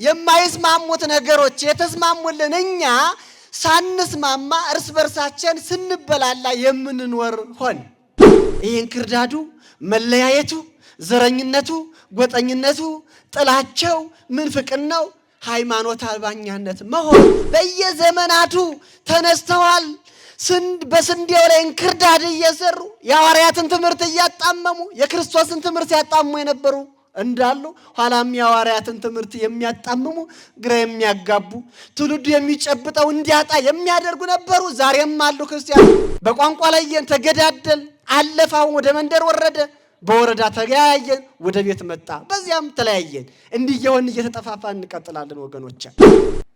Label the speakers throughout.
Speaker 1: የማይስማሙት ነገሮች የተስማሙልን እኛ ሳንስማማ እርስ በርሳችን ስንበላላ የምንኖር ሆን። ይህን ክርዳዱ፣ መለያየቱ፣ ዘረኝነቱ፣ ጎጠኝነቱ፣ ጥላቸው፣ ምንፍቅናው፣ ሃይማኖት አልባኛነት መሆን በየዘመናቱ ተነስተዋል። በስንዴው ላይ እንክርዳድ እየሰሩ የሐዋርያትን ትምህርት እያጣመሙ የክርስቶስን ትምህርት ያጣሙ የነበሩ እንዳሉ ኋላም የሐዋርያትን ትምህርት የሚያጣምሙ ግራ የሚያጋቡ ትውልዱ የሚጨብጠው እንዲያጣ የሚያደርጉ ነበሩ። ዛሬም አሉ ክርስቲያኑ። በቋንቋ ላይ ተገዳደል፣ አለፋው ወደ መንደር ወረደ፣ በወረዳ ተለያየን፣ ወደ ቤት መጣ፣ በዚያም ተለያየን። እንዲህ እየሆን እየተጠፋፋን እንቀጥላለን ወገኖች።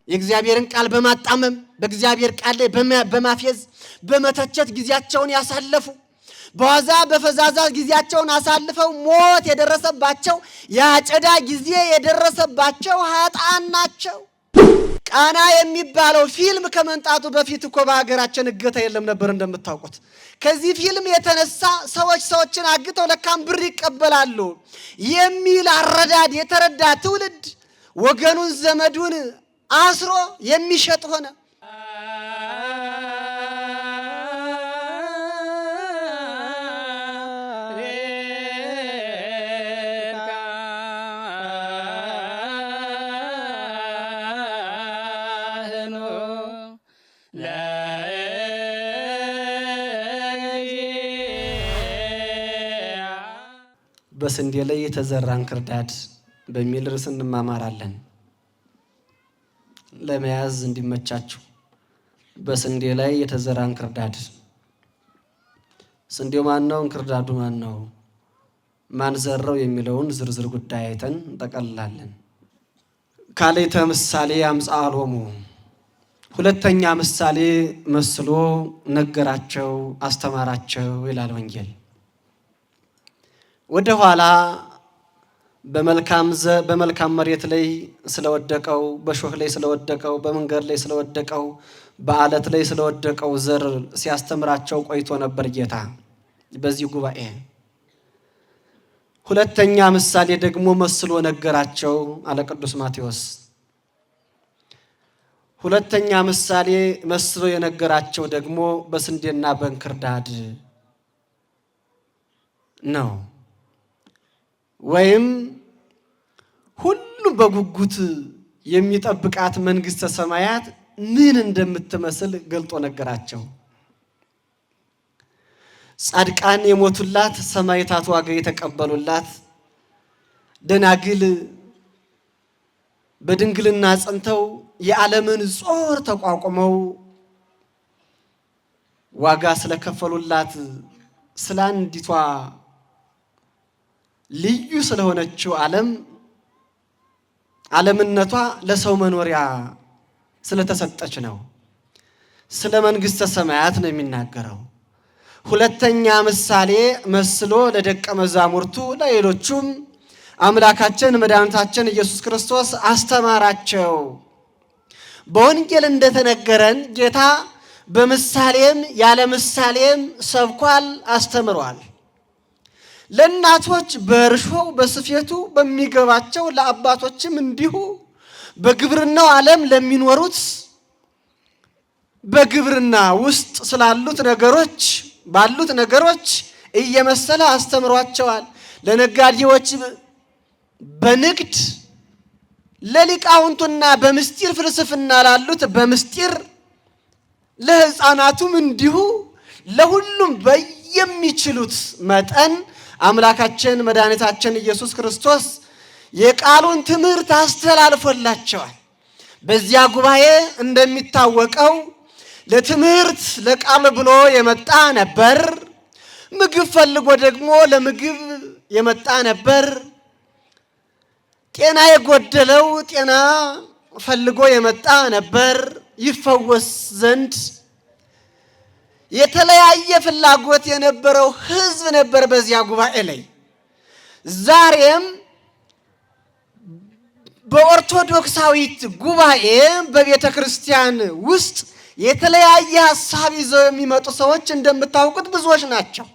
Speaker 1: የእግዚአብሔርን ቃል በማጣመም በእግዚአብሔር ቃል ላይ በማፌዝ በመተቸት ጊዜያቸውን ያሳለፉ በዋዛ በፈዛዛ ጊዜያቸውን አሳልፈው ሞት የደረሰባቸው የአጨዳ ጊዜ የደረሰባቸው ኃጥአን ናቸው። ቃና የሚባለው ፊልም ከመንጣቱ በፊት እኮ በሀገራችን እገታ የለም ነበር እንደምታውቁት። ከዚህ ፊልም የተነሳ ሰዎችን አግተው ለካም ብር ይቀበላሉ የሚል አረዳድ የተረዳ ትውልድ ወገኑን ዘመዱን አስሮ የሚሸጥ ሆነ። በስንዴ ላይ የተዘራ እንክርዳድ በሚል ርዕስ እንማማራለን። ለመያዝ እንዲመቻችሁ በስንዴ ላይ የተዘራ እንክርዳድ። ስንዴው ማን ነው? እንክርዳዱ ማን ነው? ማን ዘራው? የሚለውን ዝርዝር ጉዳይ አይተን እንጠቀልላለን። ካሌተ ምሳሌ አምጻሎሙ፣ ሁለተኛ ምሳሌ መስሎ ነገራቸው፣ አስተማራቸው ይላል ወንጌል። ወደ ኋላ በመልካም መሬት ላይ ስለወደቀው፣ በሾህ ላይ ስለወደቀው፣ በመንገድ ላይ ስለወደቀው፣ በአለት ላይ ስለወደቀው ዘር ሲያስተምራቸው ቆይቶ ነበር ጌታ በዚህ ጉባኤ። ሁለተኛ ምሳሌ ደግሞ መስሎ ነገራቸው አለ ቅዱስ ማቴዎስ። ሁለተኛ ምሳሌ መስሎ የነገራቸው ደግሞ በስንዴና በእንክርዳድ ነው። ወይም ሁሉ በጉጉት የሚጠብቃት መንግሥተ ሰማያት ምን እንደምትመስል ገልጦ ነገራቸው። ጻድቃን የሞቱላት፣ ሰማዕታት ዋጋ የተቀበሉላት፣ ደናግል በድንግልና ጸንተው የዓለምን ጾር ተቋቁመው ዋጋ ስለከፈሉላት ስለ አንዲቷ ልዩ ስለሆነችው ዓለምነቷ ለሰው መኖሪያ ስለተሰጠች ነው። ስለ መንግሥተ ሰማያት ነው የሚናገረው። ሁለተኛ ምሳሌ መስሎ ለደቀ መዛሙርቱ ለሌሎቹም አምላካችን መድኃኒታችን ኢየሱስ ክርስቶስ አስተማራቸው። በወንጌል እንደተነገረን ጌታ በምሳሌም ያለ ምሳሌም ሰብኳል፣ አስተምሯል። ለእናቶች በእርሾው በስፌቱ በሚገባቸው ለአባቶችም እንዲሁ በግብርናው ዓለም ለሚኖሩት በግብርና ውስጥ ስላሉት ነገሮች ባሉት ነገሮች እየመሰለ አስተምሯቸዋል። ለነጋዴዎች በንግድ፣ ለሊቃውንቱና በምስጢር ፍልስፍና ላሉት በምስጢር፣ ለሕፃናቱም እንዲሁ ለሁሉም በየሚችሉት መጠን አምላካችን መድኃኒታችን ኢየሱስ ክርስቶስ የቃሉን ትምህርት አስተላልፎላቸዋል። በዚያ ጉባኤ እንደሚታወቀው ለትምህርት ለቃል ብሎ የመጣ ነበር። ምግብ ፈልጎ ደግሞ ለምግብ የመጣ ነበር። ጤና የጎደለው ጤና ፈልጎ የመጣ ነበር። ይፈወስ ዘንድ የተለያየ ፍላጎት የነበረው ሕዝብ ነበር በዚያ ጉባኤ ላይ። ዛሬም በኦርቶዶክሳዊት ጉባኤ በቤተ ክርስቲያን ውስጥ የተለያየ ሐሳብ ይዘው የሚመጡ ሰዎች እንደምታውቁት ብዙዎች ናቸው።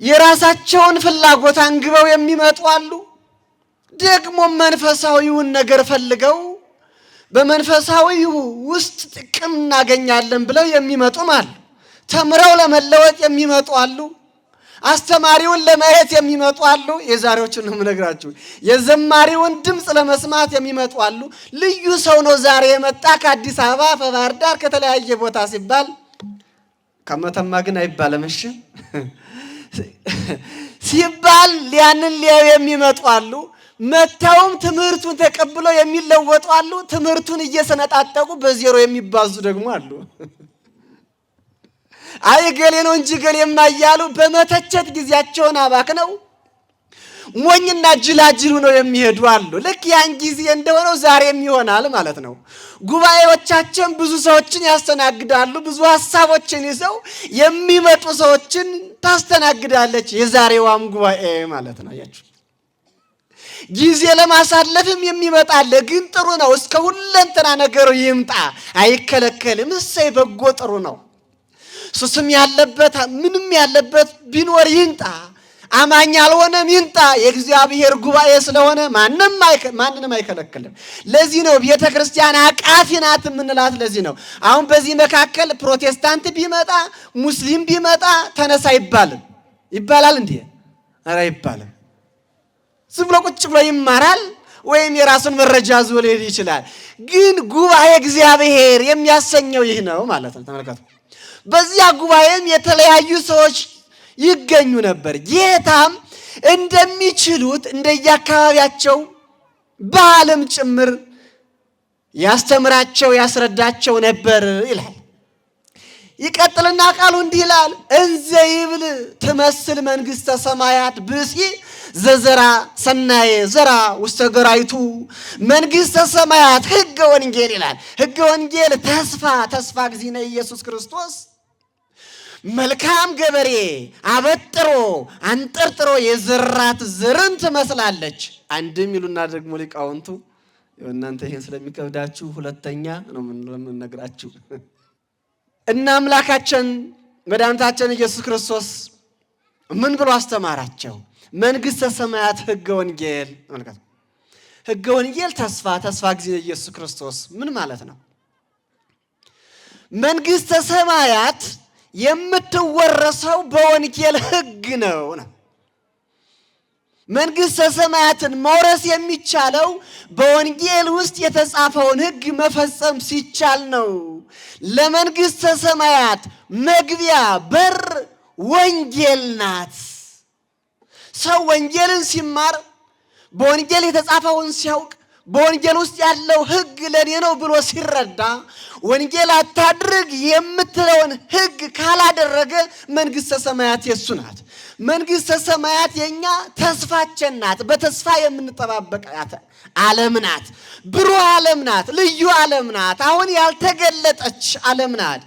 Speaker 1: የራሳቸውን ፍላጎት አንግበው የሚመጡ አሉ። ደግሞ መንፈሳዊውን ነገር ፈልገው በመንፈሳዊው ውስጥ ጥቅም እናገኛለን ብለው የሚመጡም አሉ። ተምረው ለመለወጥ የሚመጡ አሉ። አስተማሪውን ለማየት የሚመጡ አሉ። የዛሬዎቹን ነው የምነግራችሁ። የዘማሪውን ድምፅ ለመስማት የሚመጡ አሉ። ልዩ ሰው ነው ዛሬ የመጣ ከአዲስ አበባ ከባህር ዳር ከተለያየ ቦታ ሲባል ከመተማ ግን አይባልም። እሺ ሲባል ያንን ሊያዩ የሚመጡ አሉ። መተውም ትምህርቱን ተቀብለው የሚለወጡ አሉ። ትምህርቱን እየሰነጣጠቁ በዜሮ የሚባዙ ደግሞ አሉ። አይ ገሌ ነው እንጂ ገሌ የማያሉ በመተቸት ጊዜያቸውን አባክነው ሞኝና ጅላጅሉ ነው የሚሄዱ አሉ። ልክ ያን ጊዜ እንደሆነው ዛሬም ይሆናል ማለት ነው። ጉባኤዎቻችን ብዙ ሰዎችን ያስተናግዳሉ። ብዙ ሐሳቦችን ይዘው የሚመጡ ሰዎችን ታስተናግዳለች የዛሬዋም ጉባኤ ማለት ነው። አያችሁ፣ ጊዜ ለማሳለፍም የሚመጣለ ግን ጥሩ ነው። እስከ ሁለንተና ነገሩ ይምጣ አይከለከልም። እሰይ በጎ ጥሩ ነው። ሱስም ያለበት ምንም ያለበት ቢኖር ይንጣ። አማኝ ያልሆነም ይንጣ። የእግዚአብሔር ጉባኤ ስለሆነ ማንንም አይከለክልም። ለዚህ ነው ቤተ ክርስቲያን አቃፊ ናት የምንላት። ለዚህ ነው አሁን በዚህ መካከል ፕሮቴስታንት ቢመጣ ሙስሊም ቢመጣ ተነሳ ይባላል እንዴ? ኧረ አይባልም። ዝም ብሎ ቁጭ ብሎ ይማራል ወይም የራሱን መረጃ ይዞ ሊሄድ ይችላል። ግን ጉባኤ እግዚአብሔር የሚያሰኘው ይህ ነው ማለት ነው። ተመልከቱ። በዚያ ጉባኤም የተለያዩ ሰዎች ይገኙ ነበር። ጌታም እንደሚችሉት እንደየአካባቢያቸው በዓለም ጭምር ያስተምራቸው ያስረዳቸው ነበር ይላል። ይቀጥልና ቃሉ እንዲህ ይላል፣ እንዘ ይብል ትመስል መንግሥተ ሰማያት ብእሲ ዘዘራ ሰናየ ዘራ ውስተ ገራይቱ። መንግሥተ ሰማያት ሕገ ወንጌል ይላል። ሕገ ወንጌል ተስፋ ጊዜነ ኢየሱስ ክርስቶስ መልካም ገበሬ አበጥሮ አንጠርጥሮ የዘራት ዘርን ትመስላለች። አንድም ይሉና ደግሞ ሊቃውንቱ እናንተ ይሄን ስለሚከብዳችሁ ሁለተኛ ነው የምንነግራችሁ። እና አምላካችን መድኃኒታችን ኢየሱስ ክርስቶስ ምን ብሎ አስተማራቸው? መንግሥተ ሰማያት ሕገ ወንጌል ማለት ሕገ ወንጌል ተስፋ ጊዜ ኢየሱስ ክርስቶስ ምን ማለት ነው? መንግሥተ ሰማያት የምትወረሰው በወንጌል ሕግ ነው። መንግሥተ ሰማያትን መውረስ የሚቻለው በወንጌል ውስጥ የተጻፈውን ሕግ መፈጸም ሲቻል ነው። ለመንግሥተ ሰማያት መግቢያ በር ወንጌል ናት። ሰው ወንጌልን ሲማር በወንጌል የተጻፈውን ሲያውቅ በወንጌል ውስጥ ያለው ሕግ ለኔ ነው ብሎ ሲረዳ ወንጌል አታድርግ የምትለውን ሕግ ካላደረገ መንግሥተ ሰማያት የሱ ናት። መንግሥተ ሰማያት የኛ ተስፋችን ናት። በተስፋ የምንጠባበቃት ዓለም ናት። ብሩህ ዓለም ናት። ልዩ ዓለም ናት። አሁን ያልተገለጠች ዓለም ናት።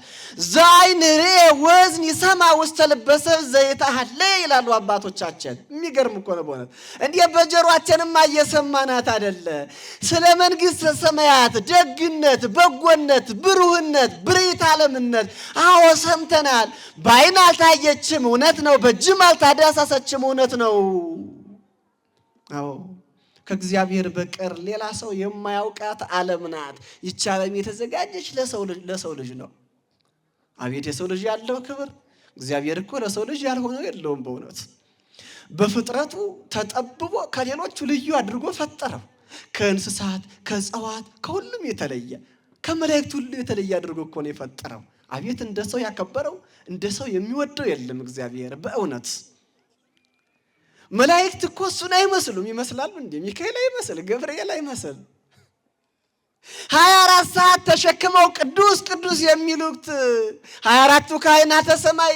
Speaker 1: ዛይን ርኤ ወዝን ይሰማ ውስተ ልበ ሰብእ ዘይትሃለ ይላሉ አባቶቻችን። የሚገርም እኮ ነው በእውነት። እንዲህ በጆሮአችንማ እየሰማናት አይደለ? ስለ መንግሥተ ሰማያት ደግነት፣ በጎነት፣ ብሩህነት፣ ብርሂት ዓለምነት አዎ ሰምተናል። በዓይን አልታየችም፣ እውነት ነው። በእጅም አልተዳሰሰችም፣ እውነት ነው። አዎ ከእግዚአብሔር በቀር ሌላ ሰው የማያውቃት ዓለም ናት። ይህች ዓለም የተዘጋጀች ለሰው ልጅ ነው። አቤት የሰው ልጅ ያለው ክብር! እግዚአብሔር እኮ ለሰው ልጅ ያልሆነው የለውም። በእውነት በፍጥረቱ ተጠብቦ ከሌሎቹ ልዩ አድርጎ ፈጠረው። ከእንስሳት ከእጽዋት ከሁሉም የተለየ ከመላእክት ሁሉ የተለየ አድርጎ እኮ ነው የፈጠረው። አቤት እንደ ሰው ያከበረው እንደ ሰው የሚወደው የለም እግዚአብሔር በእውነት። መላእክት እኮ እሱን አይመስሉም። ይመስላሉ እንዴ? ሚካኤል አይመስል፣ ገብርኤል አይመስል 24 ሰዓት ተሸክመው ቅዱስ ቅዱስ የሚሉት 24ቱ ካህናተ ሰማይ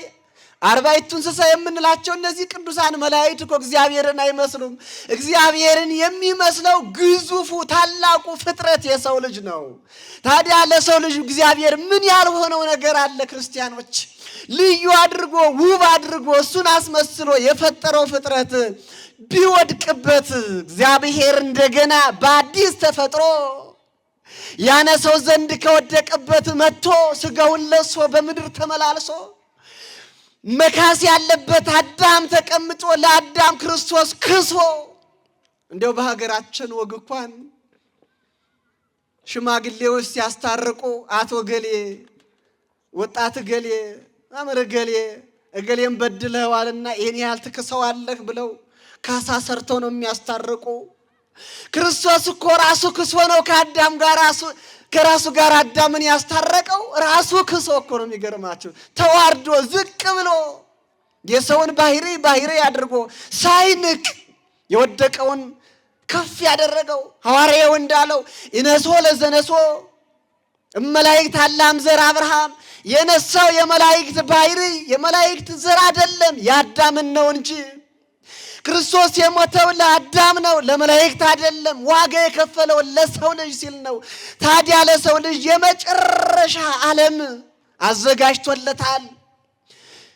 Speaker 1: 40ቱ እንስሳ የምንላቸው እነዚህ ቅዱሳን መላእክት እኮ እግዚአብሔርን አይመስሉም። እግዚአብሔርን የሚመስለው ግዙፉ ታላቁ ፍጥረት የሰው ልጅ ነው። ታዲያ ለሰው ልጅ እግዚአብሔር ምን ያልሆነው ነገር አለ? ክርስቲያኖች ልዩ አድርጎ ውብ አድርጎ እሱን አስመስሎ የፈጠረው ፍጥረት ቢወድቅበት እግዚአብሔር እንደገና በአዲስ ተፈጥሮ ያነሰው ዘንድ ከወደቀበት መጥቶ ስጋውን ለብሶ በምድር ተመላልሶ መካስ ያለበት አዳም ተቀምጦ ለአዳም ክርስቶስ ክሶ እንደው በሀገራችን ወግ እንኳን ሽማግሌዎች ሲያስታርቁ አቶ ገሌ፣ ወጣት ገሌ፣ አመረ ገሌ እገሌን በድለዋልና ይሄን ያህል ትክሰዋለህ ብለው ካሳ ሰርተው ነው የሚያስታርቁ። ክርስቶስ እኮ ራሱ ክሶ ነው ከራሱ ጋር አዳምን ያስታረቀው ራሱ ክሶ እኮ ነው። የሚገርማችሁ ተዋርዶ ዝቅ ብሎ የሰውን ባህሪ አድርጎ ሳይንቅ የወደቀውን ከፍ ያደረገው ሐዋርያው እንዳለው ኢነሶ ለዘነሶ እመላእክት አላም ዘር አብርሃም የነሳው የመላእክት ባህሪ የመላእክት ዘር አይደለም የአዳምን ነው እንጂ ክርስቶስ የሞተው ለአዳም ነው ለመላእክት አይደለም። ዋጋ የከፈለው ለሰው ልጅ ሲል ነው። ታዲያ ለሰው ልጅ የመጨረሻ ዓለም አዘጋጅቶለታል።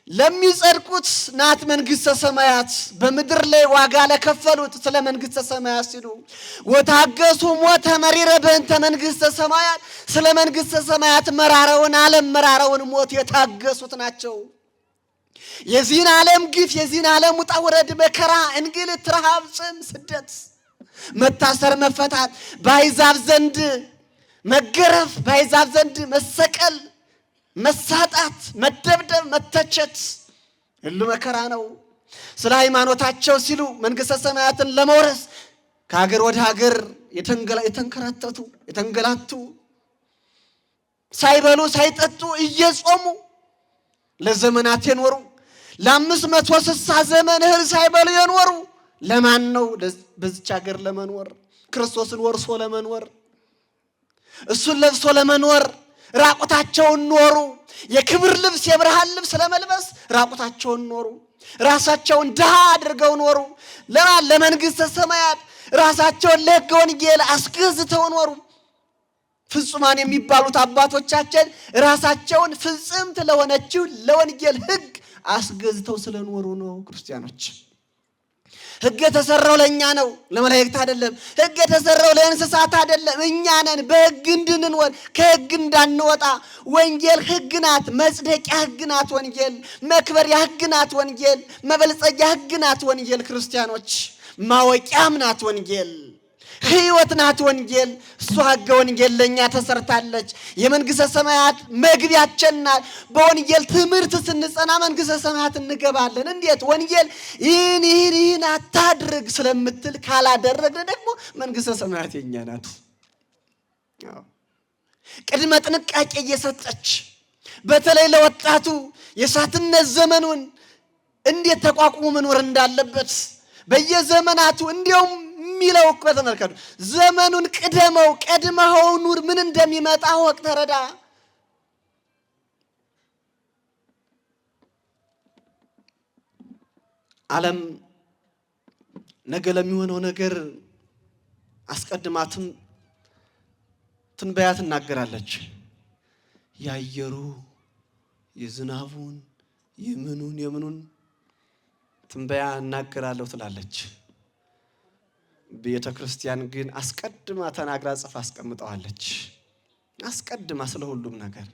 Speaker 1: ለሚጸድቁት ናት መንግሥተ ሰማያት። በምድር ላይ ዋጋ ለከፈሉት ስለ መንግሥተ ሰማያት ሲሉ ወታገሱ ሞተ መሪረ በእንተ መንግሥተ ሰማያት ስለ መንግሥተ ሰማያት መራራውን ዓለም መራራውን ሞት የታገሱት ናቸው። የዚህን ዓለም ግፍ የዚህን ዓለም ውጣ ውረድ መከራ እንግልት ረሃብ ጽም ስደት መታሰር መፈታት በአሕዛብ ዘንድ መገረፍ በአሕዛብ ዘንድ መሰቀል መሳጣት መደብደብ መተቸት ሁሉ መከራ ነው። ስለ ሃይማኖታቸው ሲሉ መንግሥተ ሰማያትን ለመውረስ ከሀገር ወደ ሀገር የተንከራተቱ የተንገላቱ ሳይበሉ ሳይጠጡ እየጾሙ ለዘመናት የኖሩ ለ560 ዘመን እህል ሳይበሉ የኖሩ ለማን ነው? በዚች ሀገር ለመኖር ክርስቶስን ወርሶ ለመኖር እሱን ለብሶ ለመኖር ራቁታቸውን ኖሩ። የክብር ልብስ የብርሃን ልብስ ለመልበስ ራቁታቸውን ኖሩ። ራሳቸውን ድሃ አድርገው ኖሩ። ለማን? ለመንግሥተ ሰማያት ራሳቸውን ለሕገ ወንጌል አስገዝተው ኖሩ። ፍጹማን የሚባሉት አባቶቻችን ራሳቸውን ፍጽምት ለሆነችው ለወንጌል ሕግ አስገዝተው ስለኖሩ ነው። ክርስቲያኖች ሕግ የተሰራው ለእኛ ነው፣ ለመላእክት አይደለም። ሕግ የተሰራው ለእንስሳት አይደለም። እኛ ነን በሕግ እንድንኖር ከሕግ እንዳንወጣ። ወንጌል ሕግ ናት፣ መጽደቂያ ሕግ ናት ወንጌል፣ መክበሪያ ሕግ ናት ወንጌል፣ መበልጸጊያ ሕግ ናት ወንጌል። ክርስቲያኖች ማወቂያም ናት ወንጌል፣ ሕይወት ናት ወንጌል። እሷ ሕገ ወንጌል ለእኛ ተሰርታለች። የመንግሥተ ሰማያት መግቢያችን ናት። በወንጌል ትምህርት ስንጸና መንግሥተ ሰማያት እንገባለን። እንዴት? ወንጌል ይህን አታድርግ ስለምትል ካላደረግን ደግሞ መንግሥተ ሰማያት የኛ ናት። ቅድመ ጥንቃቄ እየሰጠች በተለይ ለወጣቱ የእሳትነት ዘመኑን እንዴት ተቋቁሞ መኖር እንዳለበት በየዘመናቱ እንዲያውም የሚለው እኮ ተመልከቱ። ዘመኑን ቅደመው ቀድመኸው ኑር። ምን እንደሚመጣ ወቅ ተረዳ። ዓለም ነገ ለሚሆነው ነገር አስቀድማትም ትንበያ ትናገራለች። ያየሩ የዝናቡን የምኑን ትንበያ እናገራለሁ ትላለች። ቤተ ክርስቲያን ግን አስቀድማ ተናግራ ጽፋ አስቀምጠዋለች። አስቀድማ ስለ ሁሉም ነገር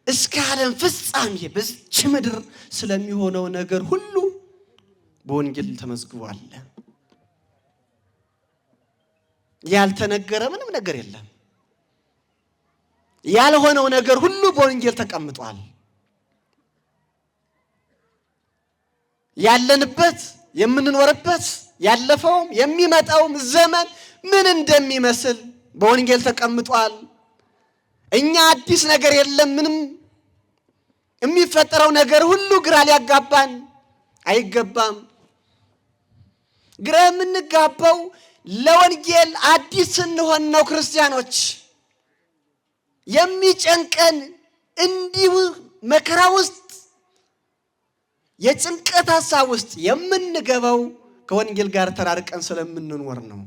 Speaker 1: እስከ ዓለም ፍጻሜ በዚች ምድር ስለሚሆነው ነገር ሁሉ በወንጌል ተመዝግቧል። ያልተነገረ ምንም ነገር የለም። ያልሆነው ነገር ሁሉ በወንጌል ተቀምጧል። ያለንበት የምንኖርበት ያለፈውም የሚመጣውም ዘመን ምን እንደሚመስል በወንጌል ተቀምጧል። እኛ አዲስ ነገር የለም። ምንም የሚፈጠረው ነገር ሁሉ ግራ ሊያጋባን አይገባም። ግራ የምንጋባው ለወንጌል አዲስ ስንሆን ነው። ክርስቲያኖች የሚጨንቀን እንዲሁ መከራ ውስጥ የጭንቀት ሐሳብ ውስጥ የምንገባው ከወንጌል ጋር ተራርቀን ስለምንኖር ነው።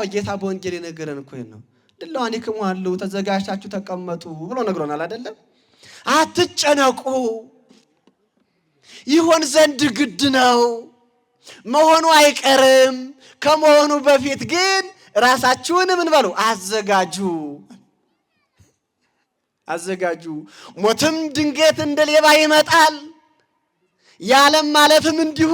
Speaker 1: ጌታ በወንጌል የነገረን እኮ ነው። ድለዋኒክሙ አሉ ተዘጋጅታችሁ ተቀመጡ ብሎ ነግሮናል አይደለም? አትጨነቁ፣ ይሆን ዘንድ ግድ ነው፣ መሆኑ አይቀርም። ከመሆኑ በፊት ግን ራሳችሁን ምን በሉ? አዘጋጁ። ሞትም ድንገት እንደ ሌባ ይመጣል። የዓለም ማለፍም እንዲሁ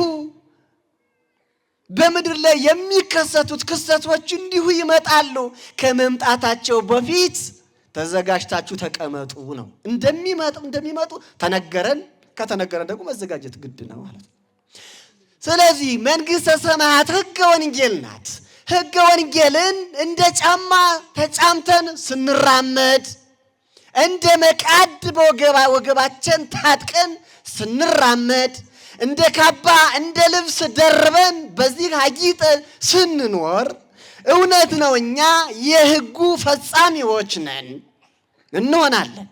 Speaker 1: በምድር ላይ የሚከሰቱት ክስተቶች እንዲሁ ይመጣሉ። ከመምጣታቸው በፊት ተዘጋጅታችሁ ተቀመጡ ነው። እንደሚመጡ ተነገረን። ከተነገረን ደግሞ መዘጋጀት ግድ ነው ማለት ነው። ስለዚህ መንግሥተ ሰማያት ሕገ ወንጌል ናት። ሕገ ወንጌልን እንደ ጫማ ተጫምተን ስንራመድ፣ እንደ መቃድ በወገባችን ታጥቀን ስንራመድ፣ እንደ ካባ እንደ ልብስ ደርበን በዚህ አጊጠን ስንኖር እውነት ነው እኛ የሕጉ ፈጻሚዎች ነን እንሆናለን።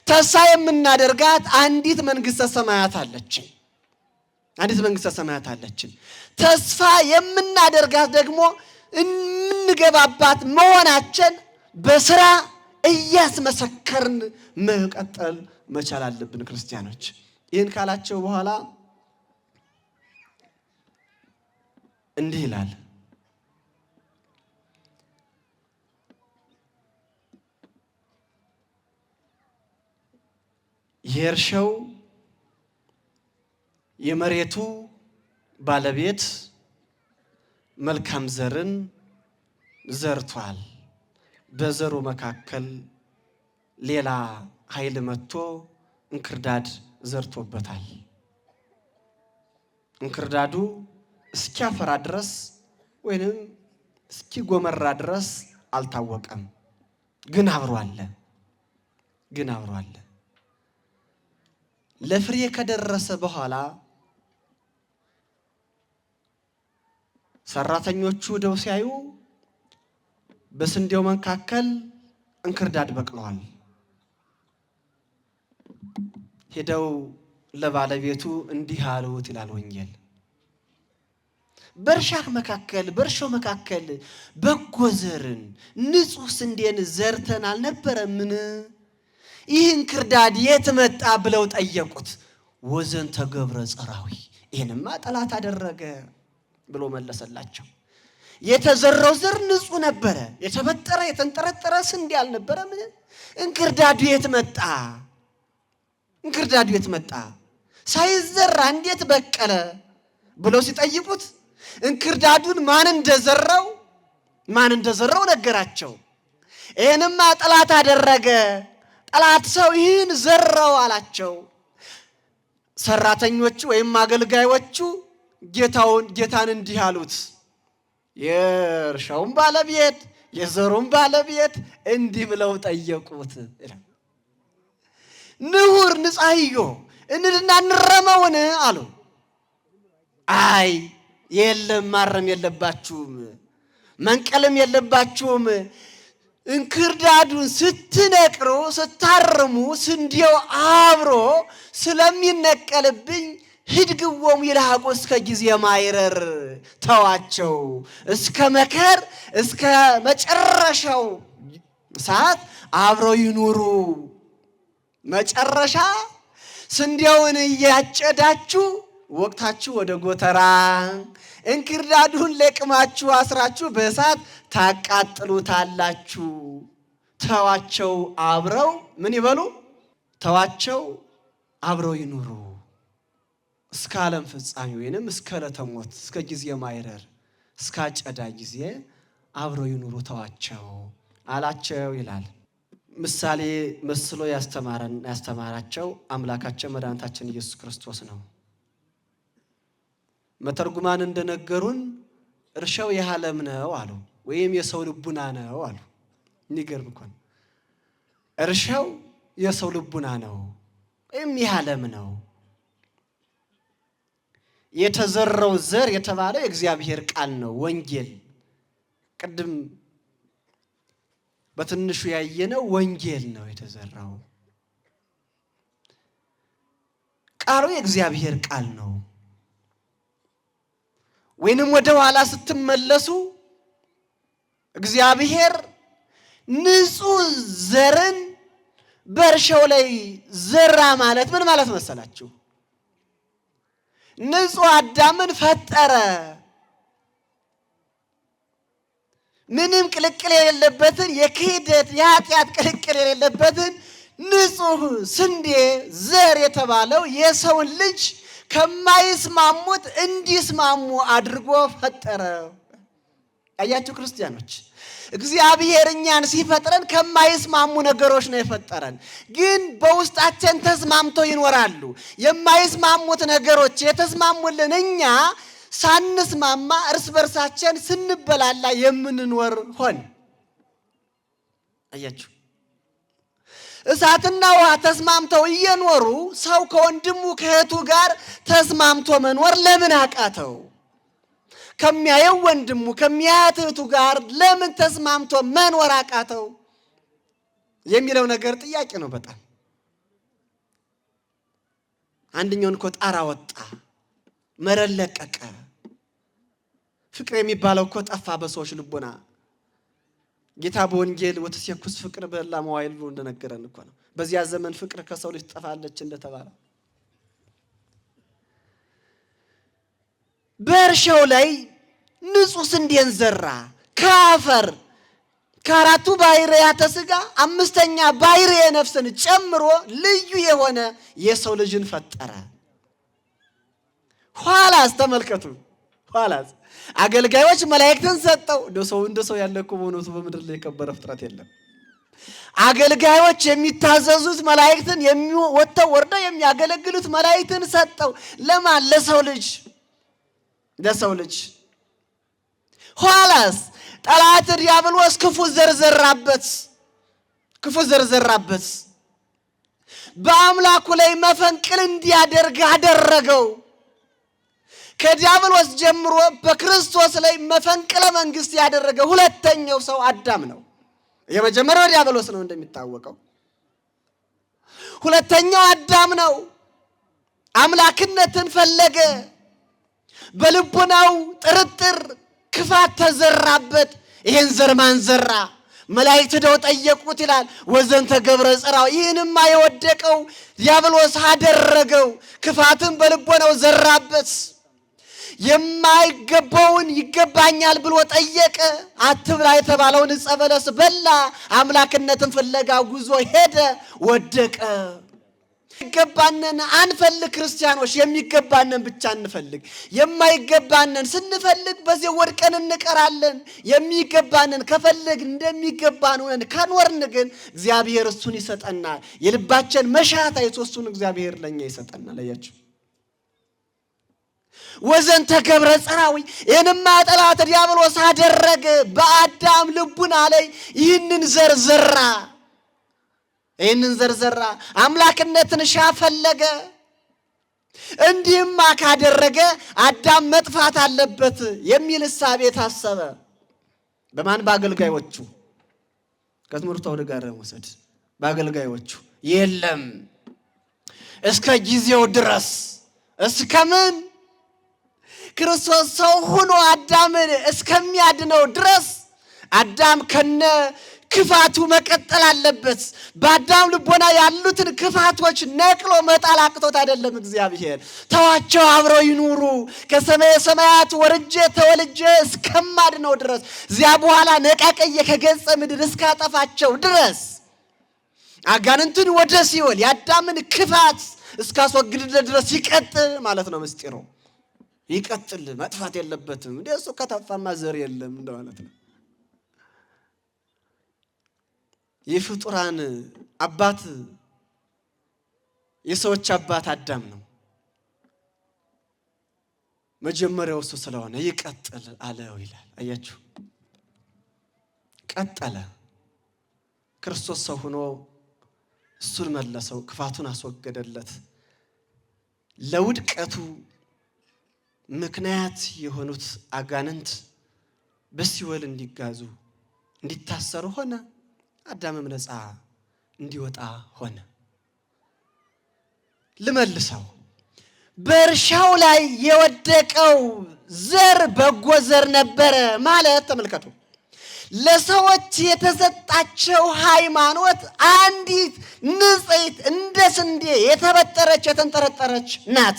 Speaker 1: ተስፋ የምናደርጋት አንዲት መንግሥተ ሰማያት አለችን። አንዲት መንግሥተ ሰማያት አለችን። ተስፋ የምናደርጋት ደግሞ የምንገባባት መሆናችን በስራ እያስመሰከርን መቀጠል መቻል አለብን ክርስቲያኖች። ይህን ካላቸው በኋላ እንዲህ ይላል፣ የእርሻው የመሬቱ ባለቤት መልካም ዘርን ዘርቷል። በዘሩ መካከል ሌላ ኃይል መጥቶ እንክርዳድ ዘርቶበታል። እንክርዳዱ እስኪያፈራ ድረስ ወይንም እስኪጎመራ ድረስ አልታወቀም፣ ግን አብሮ አለ። ለፍሬ ከደረሰ በኋላ ሰራተኞቹ ሄደው ሲያዩ በስንዴው መካከል እንክርዳድ በቅሏል። ሄደው ለባለቤቱ እንዲህ አሉት ይላል ወንጌል፣ በእርሻው መካከል በጎ ዘርን ንጹሕ ስንዴን ዘርተን አልነበረምን? ይህ እንክርዳድ የት መጣ ብለው ጠየቁት። ወዘን ተገብረ ጸራዊ፣ ይህንማ ጠላት አደረገ ብሎ መለሰላቸው። የተዘራው ዘር ንጹሕ ነበረ፣ የተበጠረ የተንጠረጠረ ስንዴ አልነበረምን? እንክርዳዱ የት መጣ? ሳይዘራ እንዴት በቀለ ብለው ሲጠይቁት እንክርዳዱን ማን እንደዘራው ነገራቸው። ይህንማ ጠላት አደረገ፣ ጠላት ሰው ይህን ዘራው አላቸው። ሰራተኞቹ ወይም አገልጋዮቹ ጌታን እንዲህ አሉት፣ የእርሻውን ባለቤት የዘሩን ባለቤት እንዲህ ብለው ጠየቁት፣ ንሁር ንጻሕዮ እንድና እንረመውን አሉ። አይ የለም፣ ማረም የለባችሁም፣ መንቀልም የለባችሁም። እንክርዳዱን ስትነቅሩ ስታርሙ ስንዴው አብሮ ስለሚነቀልብኝ ህድግዎሙ ይልሐቁ እስከ ጊዜ ማይረር፣ ተዋቸው እስከ መከር እስከ መጨረሻው ሰዓት አብረው ይኑሩ። መጨረሻ ስንዴውን እያጨዳችሁ ወቅታችሁ ወደ ጎተራ፣ እንክርዳዱን ለቅማችሁ አስራችሁ በእሳት ታቃጥሉታላችሁ። ተዋቸው አብረው ምን ይበሉ? ተዋቸው አብረው ይኑሩ እስከ ዓለም ፍጻሜ ወይንም እስከ ዕለተ ሞት፣ እስከ ጊዜ ማይረር፣ እስከ አጨዳ ጊዜ አብረው ይኑሩ ተዋቸው አላቸው ይላል። ምሳሌ መስሎ ያስተማራቸው አምላካቸው መድኃኒታችን ኢየሱስ ክርስቶስ ነው። መተርጉማን እንደነገሩን እርሻው የዓለም ነው አሉ፣ ወይም የሰው ልቡና ነው አሉ። የሚገርም እኮ ነው። እርሻው የሰው ልቡና ነው ወይም የዓለም ነው። የተዘራው ዘር የተባለው የእግዚአብሔር ቃል ነው፣ ወንጌል። ቅድም በትንሹ ያየነው ወንጌል ነው የተዘራው። ቃሉ የእግዚአብሔር ቃል ነው። ወይንም ወደ ኋላ ስትመለሱ እግዚአብሔር ንጹሕ ዘርን በእርሻው ላይ ዘራ ማለት ምን ማለት መሰላችሁ? ንጹሕ አዳምን ፈጠረ። ምንም ቅልቅል የሌለበትን የክህደት የኃጢአት ቅልቅል የሌለበትን ንጹሕ ስንዴ ዘር የተባለው የሰውን ልጅ ከማይስማሙት እንዲስማሙ አድርጎ ፈጠረ። አያችሁ ክርስቲያኖች፣ እግዚአብሔር እኛን ሲፈጥረን ከማይስማሙ ነገሮች ነው የፈጠረን። ግን በውስጣችን ተስማምቶ ይኖራሉ። የማይስማሙት ነገሮች የተስማሙልን እኛ ሳንስማማ እርስ በርሳችን ስንበላላ የምንኖር ሆን። አያችሁ፣ እሳትና ውሃ ተስማምተው እየኖሩ ሰው ከወንድሙ ከእህቱ ጋር ተስማምቶ መኖር ለምን አቃተው? ከሚያየው ወንድሙ ከሚያያት እህቱ ጋር ለምን ተስማምቶ መኖር አቃተው የሚለው ነገር ጥያቄ ነው። በጣም አንደኛውን እኮ ጣራ ወጣ፣ መረን ለቀቀ። ፍቅር የሚባለው እኮ ጠፋ በሰዎች ልቦና። ጌታ በወንጌል ወተሴኩስ ፍቅር በላ መዋዕል ብሎ እንደነገረን እኮ ነው። በዚያ ዘመን ፍቅር ከሰው ልጅ ጠፋለች እንደተባለ በእርሻው ላይ ንጹህ ስንዴን ዘራ። ከአፈር ከአራቱ ባሕርያተ ሥጋ አምስተኛ ባሕርየ ነፍስን ጨምሮ ልዩ የሆነ የሰው ልጅን ፈጠረ። ኋላስ ተመልከቱ፣ ኋላስ አገልጋዮች መላእክትን ሰጠው። እንደ ሰው ያለ እኮ በእውነቱ በምድር ላይ የከበረ ፍጥረት የለም። አገልጋዮች የሚታዘዙት መላእክትን ወጥተው ወርደው የሚያገለግሉት መላእክትን ሰጠው። ለማን? ለሰው ልጅ። ኋላስ ጠላት ዲያብሎስ ክፉ ዘርዘራበት። በአምላኩ ላይ መፈንቅል እንዲያደርግ አደረገው። ከዲያብሎስ ጀምሮ በክርስቶስ ላይ መፈንቅለ መንግስት ያደረገ ሁለተኛው ሰው አዳም ነው። የመጀመሪያው ዲያብሎስ ነው እንደሚታወቀው። ሁለተኛው አዳም ነው። አምላክነትን ፈለገ። በልቡናው ጥርጥር ክፋት ተዘራበት። ይሄን ዘር ማን ዘራ? መላእክት ሄደው ጠየቁት ይላል። ወዘንተ ገብረ ጽራው፣ ይህንማ የወደቀው ዲያብሎስ አደረገው። ክፋትን በልቦናው ዘራበት። የማይገባውን ይገባኛል ብሎ ጠየቀ። አትብላ የተባለውን ዕፀ በለስ በላ። አምላክነትን ፍለጋ ጉዞ ሄደ፣ ወደቀ። የሚገባንን አንፈልግ ክርስቲያኖች፣ የሚገባንን ብቻ እንፈልግ። የማይገባንን ስንፈልግ በዚህ ወድቀን እንቀራለን። የሚገባንን ከፈለግ እንደሚገባን ሆነን ከኖርን ግን እግዚአብሔር እሱን ይሰጠናል። የልባችን መሻት አይቶ እሱን እግዚአብሔር ለኛ ይሰጠናል። አያችሁ፣ ወዘንተ ገብረ ጽራዊ፣ ይህንማ ጠላት ዲያብሎስ አደረገ። በአዳም ልቡና ላይ ይህንን ዘርዘራ። አምላክነትን ፈለገ። እንዲህማ ካደረገ አዳም መጥፋት አለበት የሚል እሳቤ ታሰበ። በማን? በአገልጋዮቹ። ከትምህርቱ ወደ ጋር ወሰድ። በአገልጋዮቹ የለም እስከ ጊዜው ድረስ። እስከምን? ክርስቶስ ሰው ሆኖ አዳምን እስከሚያድነው ድረስ አዳም ከነ ክፋቱ መቀጠል አለበት። በአዳም ልቦና ያሉትን ክፋቶች ነቅሎ መጣል አቅቶት አይደለም እግዚአብሔር። ተዋቸው፣ አብረው ይኑሩ። ከሰማየ ሰማያት ወርጄ ተወልጄ እስከማድነው ድረስ፣ እዚያ በኋላ ነቃቀየ ከገጸ ምድር እስካጠፋቸው ድረስ፣ አጋንንትን ወደ ሲኦል የአዳምን ክፋት እስካስወግድለት ድረስ ይቀጥል ማለት ነው ምስጢሩ። ይቀጥል፣ መጥፋት የለበትም። እንደሱ ከተፋማ ዘር የለም እንደማለት ነው። የፍጡራን አባት የሰዎች አባት አዳም ነው። መጀመሪያው እሱ ስለሆነ ይቀጥል አለው ይላል። አያችሁ፣ ቀጠለ። ክርስቶስ ሰው ሆኖ እሱን መለሰው፣ ክፋቱን አስወገደለት። ለውድቀቱ ምክንያት የሆኑት አጋንንት በሲኦል እንዲጋዙ እንዲታሰሩ ሆነ። አዳምም ነፃ እንዲወጣ ሆነ። ልመልሰው። በእርሻው ላይ የወደቀው ዘር በጎ ዘር ነበረ ማለት ተመልከቱ። ለሰዎች የተሰጣቸው ሃይማኖት አንዲት ንጽሕት እንደ ስንዴ የተበጠረች የተንጠረጠረች ናት።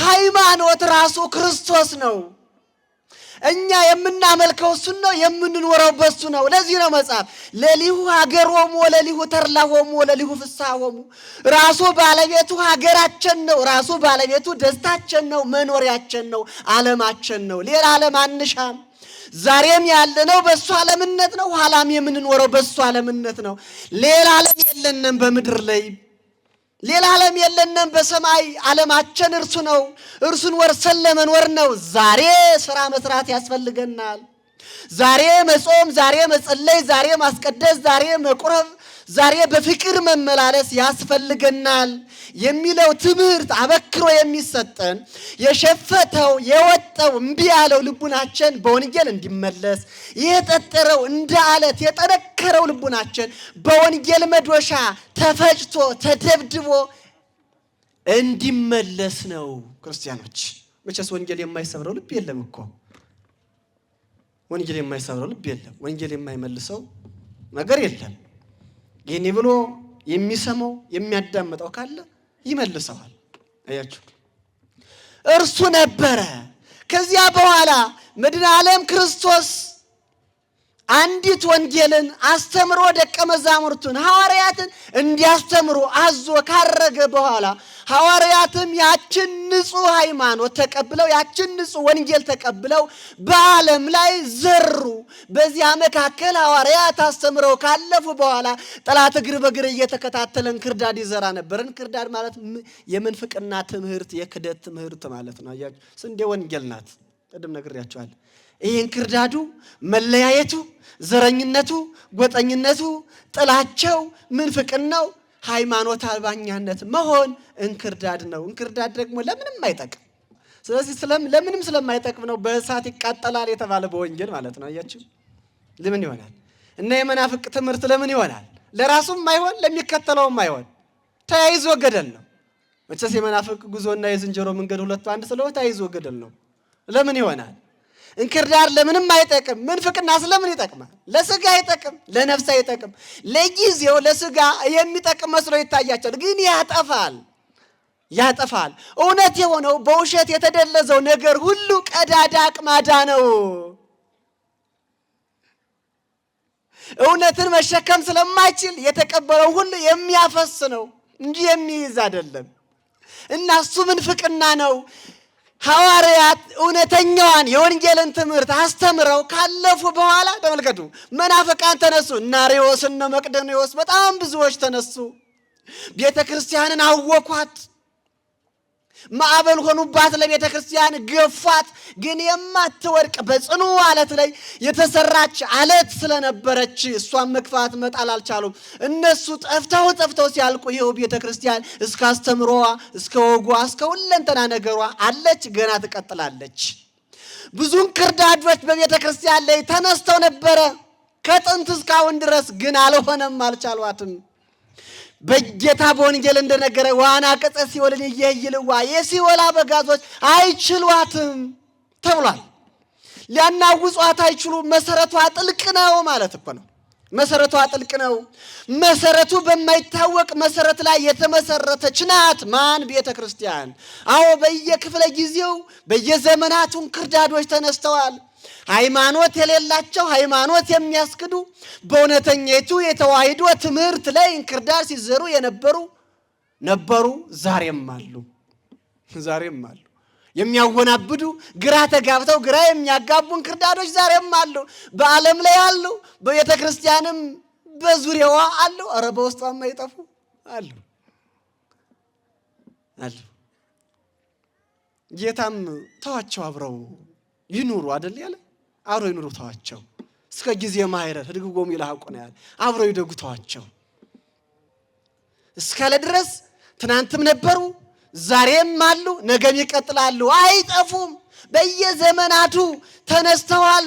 Speaker 1: ሃይማኖት ራሱ ክርስቶስ ነው። እኛ የምናመልከው እሱን ነው፣ የምንኖረው በሱ ነው። ለዚህ ነው መጽሐፍ ለሊሁ ሀገሮሙ ወለሊሁ ተድላሆሙ ወለሊሁ ፍስሐሆሙ። ራሱ ባለቤቱ ሀገራችን ነው፣ ራሱ ባለቤቱ ደስታችን ነው፣ መኖሪያችን ነው፣ ዓለማችን ነው። ሌላ ዓለም አንሻም። ዛሬም ያለነው በሱ ዓለምነት ነው፣ ኋላም የምንኖረው በሱ ዓለምነት ነው። ሌላ ዓለም የለንም በምድር ላይ፣ ሌላ ዓለም የለንም በሰማይ። ዓለማችን እርሱ ነው። እርሱን ወርሰን ለመኖር ነው። ዛሬ ስራ መስራት ያስፈልገናል። ዛሬ መጾም፣ ዛሬ መጸለይ፣ ዛሬ ማስቀደስ፣ ዛሬ መቁረብ፣ ዛሬ በፍቅር መመላለስ ያስፈልገናል የሚለው ትምህርት አበክሮ የሚሰጠን የሸፈተው የወጣው እምቢ ያለው ልቡናችን በወንጌል እንዲመለስ፣ የጠጠረው እንደ አለት የጠነከረው ልቡናችን በወንጌል መዶሻ ተፈጭቶ ተደብድቦ እንዲመለስ ነው። ክርስቲያኖች መቼስ ወንጌል የማይሰብረው ልብ የለም እኮ። ወንጌል የማይሰብረው ልብ የለም። ወንጌል የማይመልሰው ነገር የለም። ይህን ብሎ የሚሰማው የሚያዳምጠው ካለ ይመልሰዋል። አያችሁ፣ እርሱ ነበረ። ከዚያ በኋላ መድኃኔ ዓለም ክርስቶስ አንዲት ወንጌልን አስተምሮ ደቀ መዛሙርቱን ሐዋርያትን እንዲያስተምሩ አዞ ካረገ በኋላ ሐዋርያትም ያችን ንጹሕ ሃይማኖት ተቀብለው ያችን ንጹሕ ወንጌል ተቀብለው በዓለም ላይ ዘሩ። በዚያ መካከል ሐዋርያት አስተምረው ካለፉ በኋላ ጠላት እግር በእግር እየተከታተለ እንክርዳድ ይዘራ ነበር። እንክርዳድ ማለት የምንፍቅና ትምህርት፣ የክደት ትምህርት ማለት ነው። አያችሁ፣ ስንዴ ወንጌል ናት። ቅድም ነግሬያችኋለሁ። ይህ እንክርዳዱ መለያየቱ፣ ዘረኝነቱ፣ ጎጠኝነቱ፣ ጥላቸው፣ ምንፍቅናው፣ ሃይማኖት አልባኛነት መሆን እንክርዳድ ነው። እንክርዳድ ደግሞ ለምንም አይጠቅም። ስለዚህ ለምንም ስለማይጠቅም ነው በእሳት ይቃጠላል የተባለ በወንጌል ማለት ነው። አያችሁ፣ ለምን ይሆናል? እና የመናፍቅ ትምህርት ለምን ይሆናል? ለራሱም አይሆን ለሚከተለውም አይሆን፣ ተያይዞ ገደል ነው። መቼስ የመናፍቅ ጉዞና የዝንጀሮ መንገድ ሁለቱ አንድ ስለሆነ ተያይዞ ገደል ነው። ለምን ይሆናል? እንክርዳድ ለምንም አይጠቅም። ምንፍቅና ስለምን ይጠቅማል? ለስጋ አይጠቅም፣ ለነፍስ አይጠቅም። ለጊዜው ለስጋ የሚጠቅም መስሎ ይታያቸዋል፣ ግን ያጠፋል። እውነት የሆነው በውሸት የተደለዘው ነገር ሁሉ ቀዳዳ አቅማዳ ነው። እውነትን መሸከም ስለማይችል የተቀበለው ሁሉ የሚያፈስ ነው እንጂ የሚይዝ አይደለም። እና እሱ ምንፍቅና ነው። ሐዋርያት እውነተኛዋን የወንጌልን ትምህርት አስተምረው ካለፉ በኋላ ተመልከቱ፣ መናፍቃን ተነሱ። እነ አርዮስ እነ መቅደኒዎስ በጣም ብዙዎች ተነሱ። ቤተ ክርስቲያንን አወኳት፣ ማዕበል ሆኑባት፣ ለቤተ ክርስቲያን ገፏት። ግን የማትወድቅ በጽኑ አለት ላይ የተሰራች አለት ስለነበረች እሷን መግፋት መጣል አልቻሉም። እነሱ ጠፍተው ሲያልቁ ይኸው ቤተ ክርስቲያን እስከ አስተምሮዋ፣ እስከ ወጓ፣ እስከ ሁለንተና ነገሯ አለች፣ ገና ትቀጥላለች። ብዙ እንክርዳዶች በቤተ ክርስቲያን ላይ ተነስተው ነበረ ከጥንት እስካሁን ድረስ፣ ግን አልሆነም፣ አልቻሏትም። በጌታ በወንጌል እንደነገረ ዋና ቀጸ ሲኦልን እየይልዋ የሲኦል አበጋዞች አይችሏትም ተብሏል። ሊያናውጿት አይችሉም። መሰረቷ ጥልቅ ነው ማለት እኮ ነው። መሰረቷ ጥልቅ ነው። መሰረቱ በማይታወቅ መሰረት ላይ የተመሰረተች ናት። ማን? ቤተ ክርስቲያን። አዎ፣ በየክፍለ ጊዜው በየዘመናቱ እንክርዳዶች ተነስተዋል። ሃይማኖት የሌላቸው ሃይማኖት የሚያስክዱ በእውነተኛይቱ የተዋሕዶ ትምህርት ላይ እንክርዳድ ሲዘሩ ነበሩ፣ ዛሬም አሉ። የሚያወናብዱ ግራ ተጋብተው ግራ የሚያጋቡ እንክርዳዶች ዛሬም አሉ። በዓለም ላይ አሉ፣ በቤተ ክርስቲያንም በዙሪያዋ አሉ። ኧረ በውስጧም አይጠፉ አሉ። ጌታም ተዋቸው አብረው ይኑሩ አይደል ያለ? አብረው ይኑሩ ተዋቸው፣ እስከ ጊዜ ማይረር ህድግጎሙ ይልሐቁ ነው ያለ። አብረው ይደጉ ተዋቸው እስካለ ድረስ ትናንትም ነበሩ፣ ዛሬም አሉ፣ ነገም ይቀጥላሉ፣ አይጠፉም። በየዘመናቱ ተነስተዋል።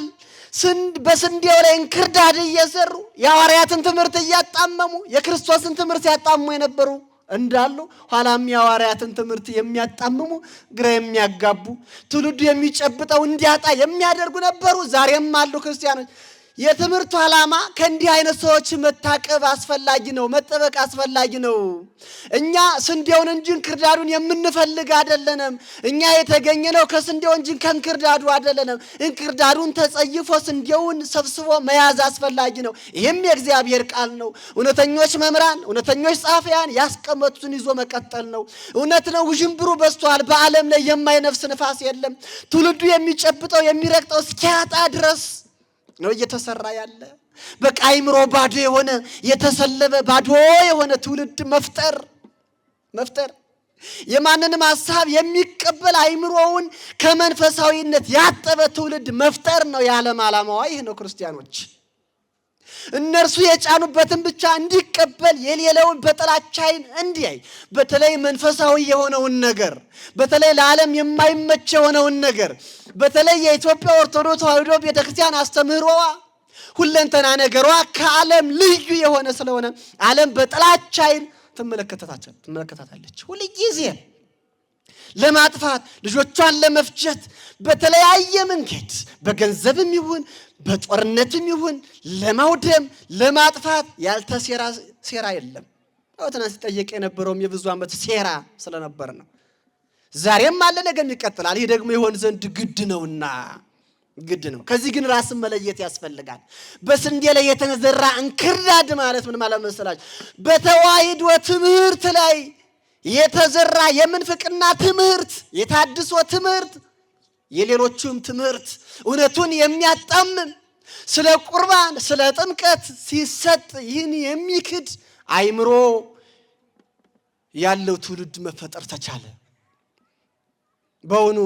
Speaker 1: በስንዴው ላይ እንክርዳድ እየሰሩ የሐዋርያትን ትምህርት እያጣመሙ የክርስቶስን ትምህርት ያጣሙ የነበሩ እንዳሉ፣ ኋላም የሐዋርያትን ትምህርት የሚያጣምሙ ግራ የሚያጋቡ ትውልዱ የሚጨብጠው እንዲያጣ የሚያደርጉ ነበሩ። ዛሬም አሉ ክርስቲያኖች። የትምህርቱ ዓላማ ከእንዲህ አይነት ሰዎች መታቀብ አስፈላጊ ነው፣ መጠበቅ አስፈላጊ ነው። እኛ ስንዴውን እንጂ እንክርዳዱን የምንፈልግ አይደለንም። እኛ የተገኘነው ከስንዴው እንጂ ከእንክርዳዱ አይደለንም። እንክርዳዱን ተጸይፎ ስንዴውን ሰብስቦ መያዝ አስፈላጊ ነው። ይህም የእግዚአብሔር ቃል ነው። እውነተኞች መምህራን፣ እውነተኞች ጸሐፊያን ያስቀመጡትን ይዞ መቀጠል ነው። እውነት ነው፣ ውዥንብሩ በዝቷል። በዓለም ላይ የማይነፍስ ንፋስ የለም። ትውልዱ የሚጨብጠው የሚረግጠው እስኪያጣ ድረስ ነው እየተሰራ ያለ። በቃ አይምሮ ባዶ የሆነ የተሰለበ ባዶ የሆነ ትውልድ መፍጠር የማንንም ሐሳብ የሚቀበል አይምሮውን ከመንፈሳዊነት ያጠበ ትውልድ መፍጠር ነው የዓለም ዓላማዋ። ይህ ነው ክርስቲያኖች። እነርሱ የጫኑበትን ብቻ እንዲቀበል የሌለውን በጥላቻ ዓይን እንዲያይ፣ በተለይ መንፈሳዊ የሆነውን ነገር፣ በተለይ ለዓለም የማይመች የሆነውን ነገር፣ በተለይ የኢትዮጵያ ኦርቶዶክስ ተዋሕዶ ቤተክርስቲያን አስተምህሮዋ ሁለንተና ነገሯ ከዓለም ልዩ የሆነ ስለሆነ ዓለም በጥላቻ ዓይን ትመለከታታለች። ሁልጊዜ ለማጥፋት ልጆቿን ለመፍጀት በተለያየ መንገድ በገንዘብም ይሁን በጦርነትም ይሁን ለማውደም ለማጥፋት ያልተሴራ ሴራ የለም። ትናንት ሲጠየቅ የነበረውም የብዙ ዓመት ሴራ ስለነበር ነው። ዛሬም አለ፣ ነገም ይቀጥላል። ይህ ደግሞ ይሆን ዘንድ ግድ ነውና ግድ ነው። ከዚህ ግን ራስን መለየት ያስፈልጋል። በስንዴ ላይ የተዘራ እንክርዳድ ማለት ምን ማለት መሰላችሁ? በተዋሕዶ ትምህርት ላይ የተዘራ የምንፍቅና ትምህርት፣ የታድሶ ትምህርት፣ የሌሎቹም ትምህርት እውነቱን የሚያጣምም ስለ ቁርባን ስለ ጥምቀት ሲሰጥ ይህን የሚክድ አይምሮ ያለው ትውልድ መፈጠር ተቻለ። በእውኑ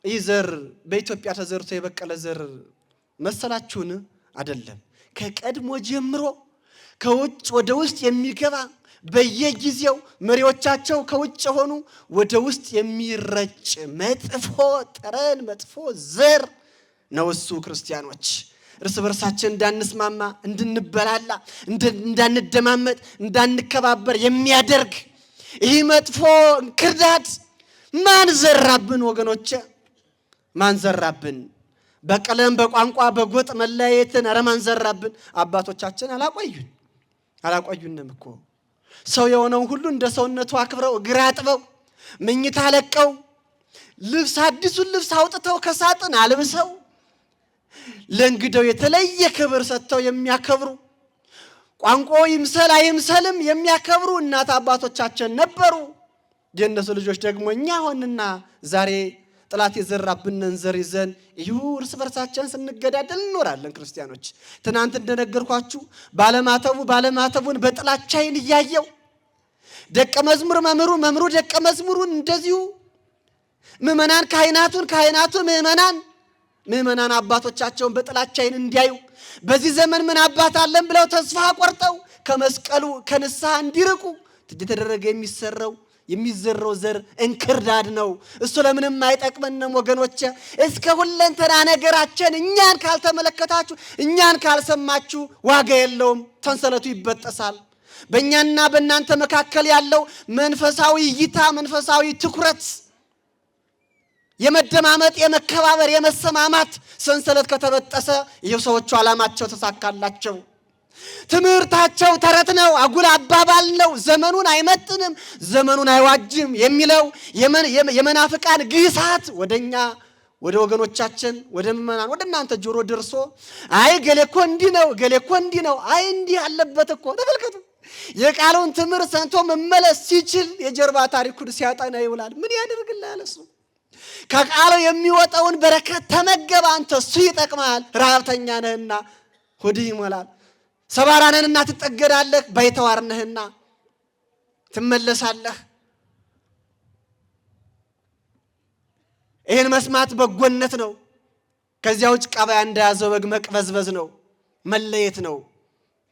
Speaker 1: ይህ ዘር በኢትዮጵያ ተዘርቶ የበቀለ ዘር መሰላችሁን? አይደለም። ከቀድሞ ጀምሮ ከውጭ ወደ ውስጥ የሚገባ በየጊዜው መሪዎቻቸው ከውጭ ሆኑ ወደ ውስጥ የሚረጭ መጥፎ ጠረን መጥፎ ዘር ነው እሱ። ክርስቲያኖች እርስ በርሳችን እንዳንስማማ፣ እንድንበላላ፣ እንዳንደማመጥ፣ እንዳንከባበር የሚያደርግ ይህ መጥፎ እንክርዳድ ማን ዘራብን? ወገኖቼ ማን ዘራብን? በቀለም በቋንቋ በጎጥ መለያየትን ኧረ ማን ዘራብን? አባቶቻችን አላቆዩንም እኮ። ሰው የሆነውን ሁሉ እንደ ሰውነቱ አክብረው እግር አጥበው መኝታ ለቀው ልብስ አዲሱን ልብስ አውጥተው ከሳጥን አልብሰው ለእንግዳው የተለየ ክብር ሰጥተው የሚያከብሩ ቋንቋ ይምሰል አይምሰልም የሚያከብሩ እናት አባቶቻችን ነበሩ። የእነሱ ልጆች ደግሞ እኛ ሆንና ዛሬ ጥላት የዘራብንን ዘር ይዘን ይሁ እርስ በርሳችን ስንገዳደል እንኖራለን። ክርስቲያኖች ትናንት እንደነገርኳችሁ ባለማተቡን በጥላቻ ዓይን እያየው ደቀ መዝሙር መምህሩ ደቀ መዝሙሩን እንደዚሁ ምዕመናን ካህናቱ ምዕመናን አባቶቻቸውን በጥላቻ ዓይን እንዲያዩ በዚህ ዘመን ምን አባት አለን ብለው ተስፋ ቆርጠው ከመስቀሉ ከንስሐ እንዲርቁ የተደረገ የሚዘራው ዘር እንክርዳድ ነው። እሱ ለምንም አይጠቅመንም ወገኖቼ። እስከ ሁለንተና ነገራችን እኛን ካልተመለከታችሁ፣ እኛን ካልሰማችሁ ዋጋ የለውም፣ ሰንሰለቱ ይበጠሳል። በእኛና በእናንተ መካከል ያለው መንፈሳዊ እይታ፣ መንፈሳዊ ትኩረት፣ የመደማመጥ፣ የመከባበር፣ የመሰማማት ሰንሰለት ከተበጠሰ ይሄው ሰዎቹ ዓላማቸው ተሳካላቸው። ትምህርታቸው ተረት ነው፣ አጉል አባባል ነው፣ ዘመኑን አይመጥንም፣ ዘመኑን አይዋጅም የሚለው የመናፍቃን ግሳት ወደኛ ወደ ወገኖቻችን ወደ ምዕመናን ወደ እናንተ ጆሮ ደርሶ አይ ገሌኮ እንዲህ ነው አይ እንዲህ አለበት እኮ ተመልከቱ። የቃሉን ትምህርት ሰንቶ መመለስ ሲችል የጀርባ ታሪኩን ሲያጠና ይውላል። ምን ያደርግልሃል እሱ? ከቃሉ የሚወጣውን በረከት ተመገብ አንተ፣ እሱ ይጠቅማል። ረሃብተኛ ነህና ሆድህ ይሞላል፣ ሰባራ ነህና ትጠገዳለህ፣ ባይተዋር ነህና ትመለሳለህ። ይህን መስማት በጎነት ነው። ከዚያ ውጭ ቀባያ እንደያዘው በግ መቅበዝበዝ ነው፣ መለየት ነው፣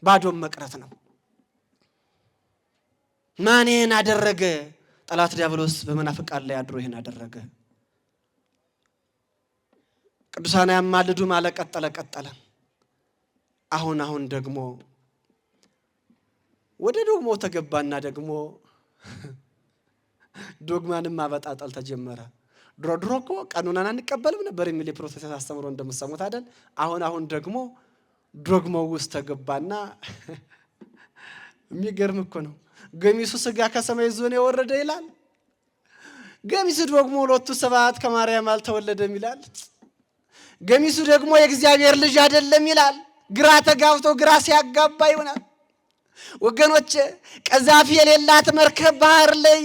Speaker 1: ባዶም መቅረት ነው። ማን ይህን አደረገ? ጠላት ዲያብሎስ በመናፍቃን ላይ አድሮ ይህን አደረገ። ቅዱሳን ያማልዱ ማለት ቀጠለ። አሁን ደግሞ ወደ ዶግሞ ተገባና ደግሞ ዶግማንም ማበጣጠል ተጀመረ። ድሮ እኮ ቀኑናን አንቀበልም ነበር የሚል የፕሮቴስታንት አስተምሮ እንደምትሰሙት አይደል? አሁን ደግሞ ዶግማው ውስጥ ተገባና የሚገርም እኮ ነው። ገሚሱ ስጋ ከሰማይ ይዞ ነው የወረደ ይላል። ገሚሱ ደግሞ ሁለቱ ሰባት ከማርያም አልተወለደም ይላል። ገሚሱ ደግሞ የእግዚአብሔር ልጅ አይደለም ይላል። ግራ ተጋብቶ ግራ ሲያጋባ ይሆናል። ወገኖቼ ቀዛፊ የሌላት መርከብ ባህር ላይ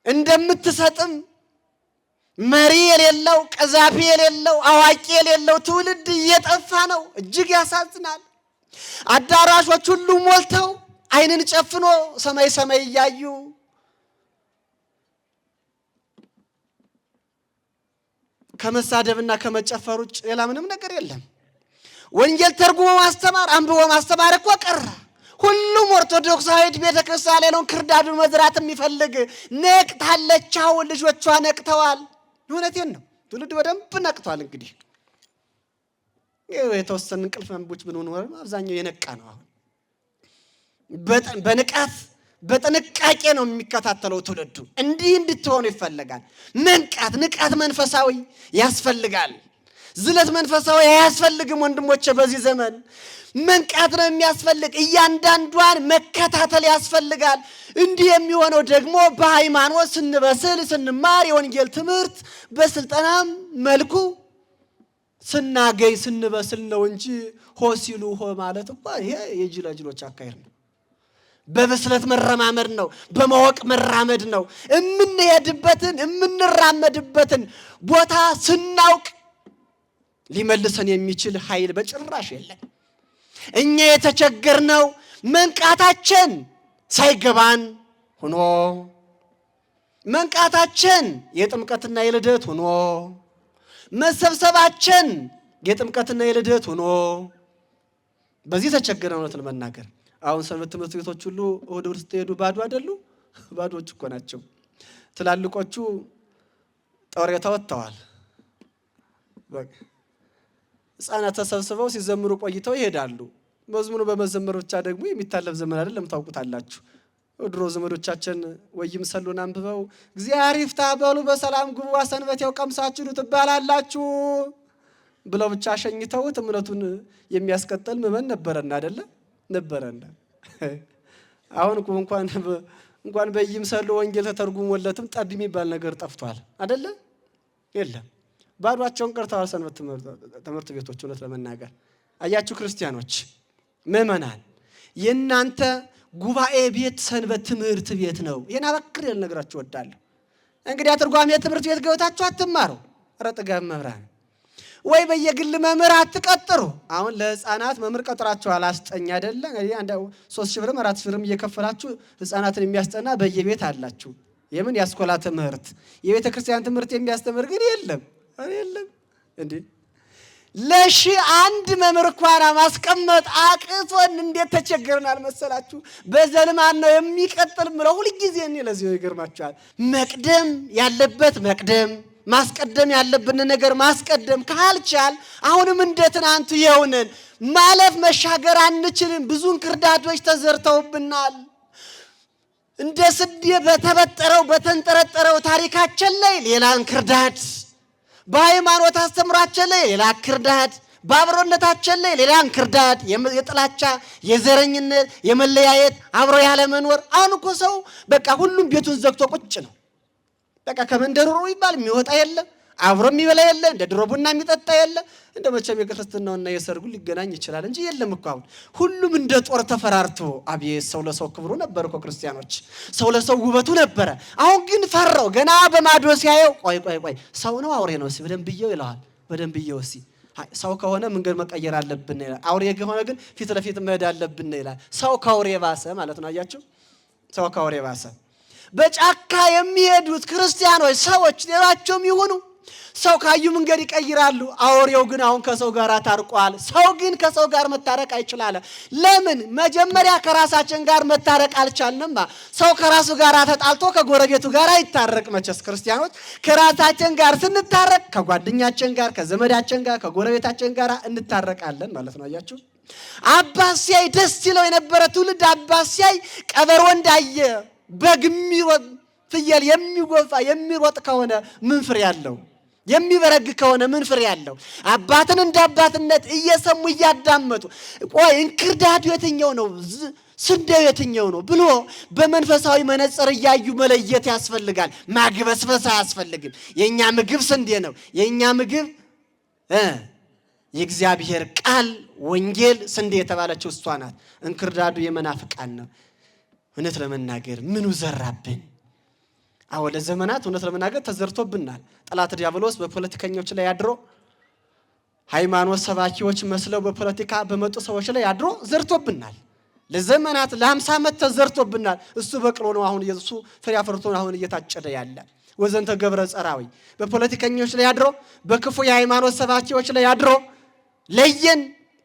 Speaker 1: እንደምትሰጥም መሪ የሌለው ቀዛፊ የሌለው አዋቂ የሌለው ትውልድ እየጠፋ ነው። እጅግ ያሳዝናል። አዳራሾች ሁሉ ሞልተው ዓይንን ጨፍኖ ሰማይ ሰማይ እያዩ ከመሳደብና ከመጨፈር ውጭ ሌላ ምንም ነገር የለም። ወንጌል ተርጉሞ ማስተማር አንብቦ ማስተማር እኮ ቀረ። ሁሉም ኦርቶዶክሳዊት ቤተክርስቲያን ያለውን ክርዳዱን መዝራት የሚፈልግ ነቅታለች። አሁን ልጆቿ ነቅተዋል። እውነቴን ነው። ትውልድ በደንብ ነቅቷል። እንግዲህ የተወሰነ እንቅልፍ አንቦች ብንሆን አብዛኛው የነቃ ነው። አሁን በንቃት በጥንቃቄ ነው የሚከታተለው ትውልዱ። እንዲህ እንድትሆኑ ይፈልጋል። መንቃት፣ ንቃት መንፈሳዊ ያስፈልጋል። ዝለት መንፈሳዊ አያስፈልግም ወንድሞቼ። በዚህ ዘመን መንቃት ነው የሚያስፈልግ። እያንዳንዷን መከታተል ያስፈልጋል። እንዲህ የሚሆነው ደግሞ በሃይማኖት ስንበስል ስንማር የወንጌል ትምህርት በስልጠናም መልኩ ስናገኝ ስንበስል ነው እንጂ ሆ ሲሉ ሆ ማለት እኮ ይሄ የጅላጅሎች አካሄድ ነው። በብስለት መረማመድ ነው። በማወቅ መራመድ ነው። የምንሄድበትን የምንራመድበትን ቦታ ስናውቅ ሊመልሰን የሚችል ኃይል በጭራሽ የለም። እኛ የተቸገርነው መንቃታችን ሳይገባን ሆኖ መንቃታችን የጥምቀትና የልደት ሆኖ መሰብሰባችን የጥምቀትና የልደት ሆኖ በዚህ ተቸገረን። እውነት ለመናገር አሁን ሰንበት ትምህርት ቤቶች ሁሉ ወደ ውስጥ ሄዱ ባዶ አይደሉ? ባዶች እኮ ናቸው። ትላልቆቹ ጦሬታ ወጥተዋል። በቃ ሕፃናት ተሰብስበው ሲዘምሩ ቆይተው ይሄዳሉ። መዝሙሩ በመዘመር ብቻ ደግሞ የሚታለፍ ዘመን አይደለም። ታውቁታላችሁ። ድሮ ዘመዶቻችን ወይም ሰሉን አንብበው እግዚአብሔር ይፍታ በሉ በሰላም ግቡ ሰንበቴው ቀምሳችሁ ትባላላችሁ ብለው ብቻ ሸኝተውት እምነቱን የሚያስቀጥል ምዕመን ነበረና አይደለ? ነበረና አሁን እንኳን በይም ሰሉ ወንጌል ተተርጉሞለትም ጠድ የሚባል ነገር ጠፍቷል አይደለ? የለም። ባዷቸውን ቀርተዋል ሰንበት ትምህርት ቤቶች። እውነት ለመናገር አያችሁ ክርስቲያኖች፣ ምዕመናን፣ የእናንተ ጉባኤ ቤት ሰንበት ትምህርት ቤት ነው። ይሄን አበክሬ ልነግራችሁ እወዳለሁ። እንግዲህ ትርጓሜ ትምህርት ቤት ገብታችሁ አትማሩ። ኧረ ጥጋብ መብራን ወይ በየግል መምህር አትቀጥሩ። አሁን ለህፃናት መምህር ቀጥራችኋል፣ አስጠኝ አይደለ? እንግዲህ 3,000 ብርም 4,000 ብርም እየከፈላችሁ ህፃናትን የሚያስጠና በየቤት አላችሁ። የምን ያስኮላ ትምህርት የቤተ ክርስቲያን ትምህርት የሚያስተምር ግን የለም እንዴ! ለ1,000 መምህር እንኳን ማስቀመጥ አቅቶን እንዴት ተቸገርናል መሰላችሁ? በዘልማን ነው የሚቀጥል ምለው ሁሉ ጊዜ እኔ ለዚህ ይገርማችኋል። መቅደም ያለበት መቅደም፣ ማስቀደም ያለብን ነገር ማስቀደም ካልቻል አሁንም እንደ ትናንቱ የሆነን ማለፍ መሻገር አንችልም። ብዙ እንክርዳዶች ተዘርተውብናል። እንደ ስንዴ በተበጠረው በተንጠረጠረው ታሪካችን ላይ ሌላ እንክርዳድ፣ በሃይማኖት አስተምሯችን ላይ ሌላ እንክርዳድ፣ በአብሮነታችን ላይ ሌላ እንክርዳድ፣ የጥላቻ የዘረኝነት የመለያየት አብሮ ያለ መኖር። አሁን እኮ ሰው በቃ ሁሉም ቤቱን ዘግቶ ቁጭ ነው። በቃ ከመንደሩ ይባል የሚወጣ የለም፣ አብሮ የሚበላ የለም፣ እንደ ድሮ ቡና የሚጠጣ የለም። እንደ መቼም የክርስትናውና የሰርጉ ሊገናኝ ይችላል እንጂ የለም እኮ። አሁን ሁሉም እንደ ጦር ተፈራርቶ። አቤት ሰው ለሰው ክብሩ ነበር እኮ ክርስቲያኖች፣ ሰው ለሰው ውበቱ ነበረ። አሁን ግን ፈራው። ገና በማዶ ሲያየው ቆይ ሰው ነው አውሬ ነው እስኪ በደንብ ብየው ይለዋል። በደንብ ብየው እስኪ ሰው ከሆነ መንገድ መቀየር አለብን ይላል። አውሬ ከሆነ ግን ፊት ለፊት መሄድ አለብን ይላል። ሰው ከአውሬ ባሰ ማለት ነው። አያችሁ፣ ሰው ከአውሬ ባሰ። በጫካ የሚሄዱት ክርስቲያኖች ሰዎች ሌላቸውም ይሁኑ ሰው ካዩ መንገድ ይቀይራሉ። አውሬው ግን አሁን ከሰው ጋር ታርቋል። ሰው ግን ከሰው ጋር መታረቅ አይችላል። ለምን? መጀመሪያ ከራሳችን ጋር መታረቅ አልቻልንማ። ሰው ከራሱ ጋር ተጣልቶ ከጎረቤቱ ጋር አይታረቅ። መቼስ ክርስቲያኖች ከራሳችን ጋር ስንታረቅ ከጓደኛችን ጋር፣ ከዘመዳችን ጋር፣ ከጎረቤታችን ጋር እንታረቃለን ማለት ነው። አያችሁ፣ አባት ሲያይ ደስ ይለው የነበረ ትውልድ አባት ሲያይ ቀበሮ እንዳየ በግ የሚሮጥ ፍየል የሚጎፋ የሚሮጥ ከሆነ ምን ፍሬ ያለው? የሚበረግ ከሆነ ምን ፍሬ ያለው? አባትን እንደ አባትነት እየሰሙ እያዳመጡ ቆይ እንክርዳዱ የትኛው ነው ስንዴው የትኛው ነው ብሎ በመንፈሳዊ መነጽር እያዩ መለየት ያስፈልጋል። ማግበስበስ አያስፈልግም። የኛ ምግብ ስንዴ ነው። የኛ ምግብ የእግዚአብሔር ቃል ወንጌል ስንዴ የተባለችው እሷ ናት። እንክርዳዱ የመናፍቃን ነው። እውነት ለመናገር ምኑ ዘራብን? አዎ ለዘመናት እውነት ለመናገር ተዘርቶብናል። ጠላት ዲያብሎስ በፖለቲከኞች ላይ ያድሮ ሃይማኖት ሰባኪዎች መስለው በፖለቲካ በመጡ ሰዎች ላይ ያድሮ ዘርቶብናል። ለዘመናት ለ50 ዓመት ተዘርቶብናል። እሱ በቅሎ ነው አሁን ኢየሱስ ፍሬ አፍርቶ አሁን እየታጨደ ያለ። ወዘንተ ገብረ ጸራዊ በፖለቲከኞች ላይ ያድሮ በክፉ የሃይማኖት ሰባኪዎች ላይ ያድሮ ለየን፣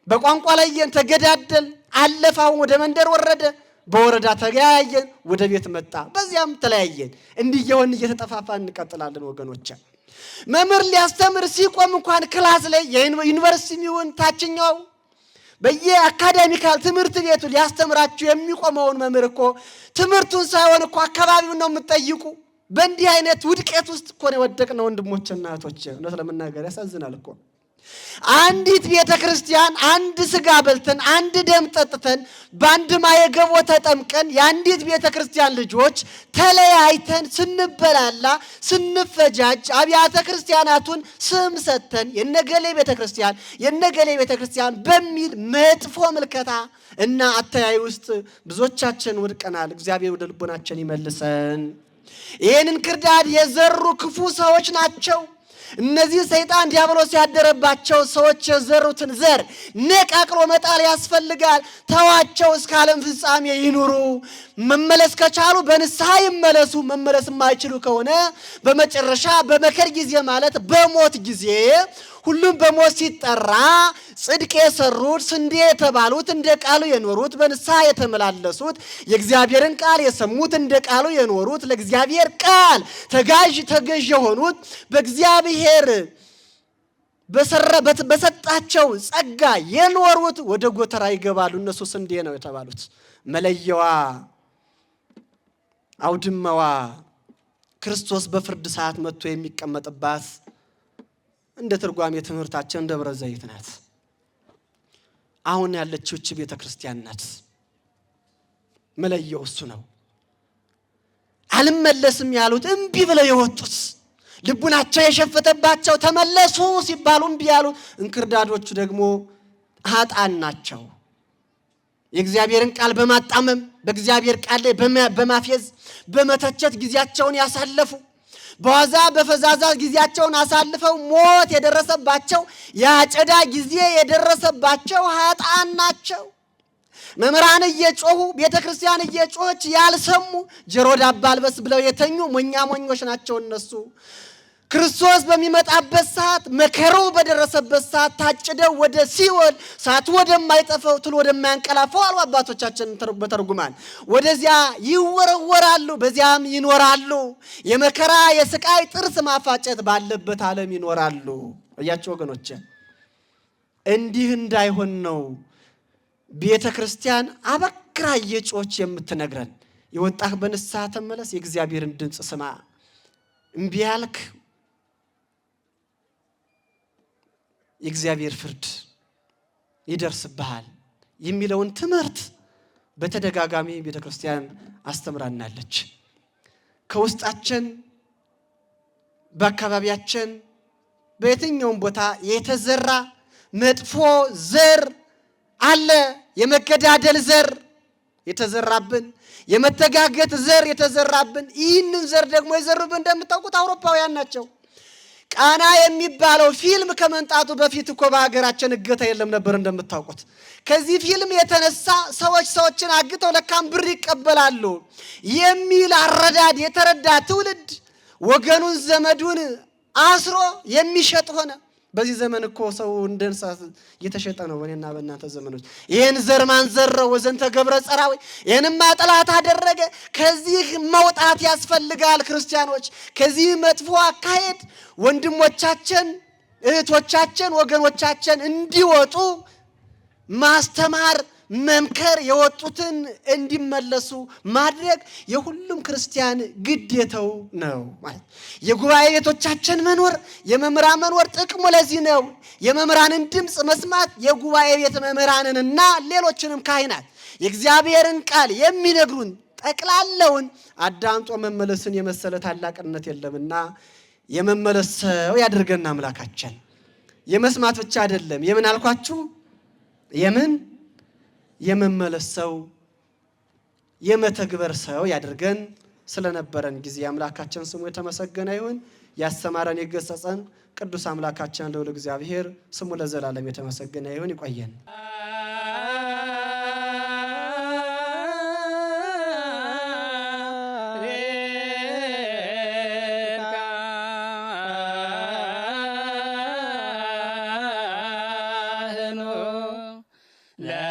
Speaker 1: በቋንቋ ለየን፣ ተገዳደል፣ አለፋው ወደ መንደር ወረደ፣ በወረዳ ተገያየን፣ ወደ ቤት መጣ፣ በዚያም ተለያየን። እንዲህ የሆን እየተጠፋፋን እንቀጥላለን ወገኖች። መምህር ሊያስተምር ሲቆም እንኳን ክላስ ላይ የዩኒቨርሲቲውን ታችኛው በየአካዳሚካል ትምህርት ቤቱ ሊያስተምራችሁ የሚቆመውን መምህር እኮ ትምህርቱን ሳይሆን እኮ አካባቢውን ነው የምትጠይቁ። በእንዲህ አይነት ውድቀት ውስጥ እኮ ነው የወደቅነው ወንድሞችና እህቶች። እውነት ለመናገር ያሳዝናል እኮ። አንዲት ቤተክርስቲያን አንድ ስጋ በልተን አንድ ደም ጠጥተን በአንድ ማየገቦ ተጠምቀን የአንዲት ቤተክርስቲያን ልጆች ተለያይተን ስንበላላ ስንፈጃጅ አብያተ ክርስቲያናቱን ስም ሰተን የነገሌ ቤተክርስቲያን በሚል መጥፎ ምልከታ እና አተያይ ውስጥ ብዙዎቻችን ወድቀናል። እግዚአብሔር ወደ ልቦናችን ይመልሰን። ይህንን ክርዳድ የዘሩ ክፉ ሰዎች ናቸው። እነዚህ ሰይጣን ዲያብሎስ ያደረባቸው ሰዎች የዘሩትን ዘር ነቃቅሎ መጣል ያስፈልጋል። ተዋቸው፣ እስከ ዓለም ፍጻሜ ይኑሩ። መመለስ ከቻሉ በንስሐ ይመለሱ። መመለስ የማይችሉ ከሆነ በመጨረሻ በመከር ጊዜ ማለት በሞት ጊዜ ሁሉም በሞት ሲጠራ ጽድቅ የሰሩት ስንዴ የተባሉት እንደ ቃሉ የኖሩት በንስሐ የተመላለሱት የእግዚአብሔርን ቃል የሰሙት እንደ ቃሉ የኖሩት ለእግዚአብሔር ቃል ተገዥ የሆኑት በእግዚአብሔር በሰጣቸው ጸጋ የኖሩት ወደ ጎተራ ይገባሉ። እነሱ ስንዴ ነው የተባሉት። መለየዋ አውድመዋ ክርስቶስ በፍርድ ሰዓት መጥቶ የሚቀመጥባት እንደ ትርጓሜ ትምህርታችን ደብረ ዘይት ናት። አሁን ያለችው እቺ ቤተክርስቲያን ናት። መለየው እሱ ነው። አልመለስም ያሉት እምቢ ብለው የወጡት ልቡናቸው የሸፈተባቸው ተመለሱ ሲባሉ እምቢ ያሉት እንክርዳዶቹ ደግሞ ኃጥአን ናቸው። የእግዚአብሔርን ቃል በማጣመም በእግዚአብሔር ቃል ላይ በማፌዝ በመተቸት ጊዜያቸውን ያሳለፉ በዋዛ በፈዛዛ ጊዜያቸውን አሳልፈው ሞት የደረሰባቸው ያጨዳ ጊዜ የደረሰባቸው ኃጥአን ናቸው። መምህራን እየጮሁ ቤተክርስቲያን እየጮኸች ያልሰሙ ጆሮ ዳባ ልበስ ብለው የተኙ ሞኞች ናቸው እነሱ። ክርስቶስ በሚመጣበት ሰዓት መከሩ በደረሰበት ሰዓት ታጭደው ወደ ሲኦል ሰዓት ወደማይጠፋው ትል ወደማያንቀላፋው አሉ አባቶቻችን በተርጉማን ወደዚያ ይወረወራሉ፣ በዚያም ይኖራሉ። የመከራ የስቃይ ጥርስ ማፋጨት ባለበት ዓለም ይኖራሉ። እያቸው ወገኖች እንዲህ እንዳይሆን ነው ቤተክርስቲያን አበክራ እየጮኸች የምትነግረን። የወጣህ በንስሐ ተመለስ፣ የእግዚአብሔርን ድምፅ ስማ፣ እምቢ ያልክ የእግዚአብሔር ፍርድ ይደርስብሃል የሚለውን ትምህርት በተደጋጋሚ ቤተክርስቲያን አስተምራናለች። ከውስጣችን በአካባቢያችን በየትኛውም ቦታ የተዘራ መጥፎ ዘር አለ። የመገዳደል ዘር የተዘራብን፣ የመተጋገት ዘር የተዘራብን። ይህንን ዘር ደግሞ የዘሩብን እንደምታውቁት አውሮፓውያን ናቸው። ቃና የሚባለው ፊልም ከመንጣቱ በፊት እኮ በሀገራችን እገታ የለም ነበር እንደምታውቁት። ከዚህ ፊልም የተነሳ ሰዎችን አግተው ለካም ብር ይቀበላሉ የሚል አረዳድ የተረዳ ትውልድ ወገኑን ዘመዱን አስሮ የሚሸጥ ሆነ። በዚህ ዘመን እኮ ሰው እንደ እንስሳት እየተሸጠ ነው። በእኔና በእናንተ ዘመኖች ይህን ዘር ማን ዘራው? ወዘንተ ገብረ ጸራዊ። ይህንማ ጠላት አደረገ። ከዚህ መውጣት ያስፈልጋል ክርስቲያኖች። ከዚህ መጥፎ አካሄድ ወንድሞቻችን፣ እህቶቻችን፣ ወገኖቻችን እንዲወጡ ማስተማር መምከር፣ የወጡትን እንዲመለሱ ማድረግ የሁሉም ክርስቲያን ግዴታው ነው ማለት። የጉባኤ ቤቶቻችን መኖር፣ የመምህራን መኖር ጥቅሙ ለዚህ ነው። የመምህራንን ድምፅ መስማት የጉባኤ ቤት መምህራንንና ሌሎችንም ካህናት የእግዚአብሔርን ቃል የሚነግሩን ጠቅላላውን አዳምጦ መመለስን የመሰለ ታላቅነት የለምና የመመለስ ሰው ያድርገን አምላካችን። የመስማት ብቻ አይደለም፣ የምን አልኳችሁ? የመመለስ ሰው፣ የመተግበር ሰው ያድርገን። ስለነበረን ጊዜ አምላካችን ስሙ የተመሰገነ ይሁን። ያስተማረን የገሰጸን ቅዱስ አምላካችን ልዑል እግዚአብሔር ስሙ ለዘላለም የተመሰገነ ይሁን። ይቆየን።
Speaker 2: La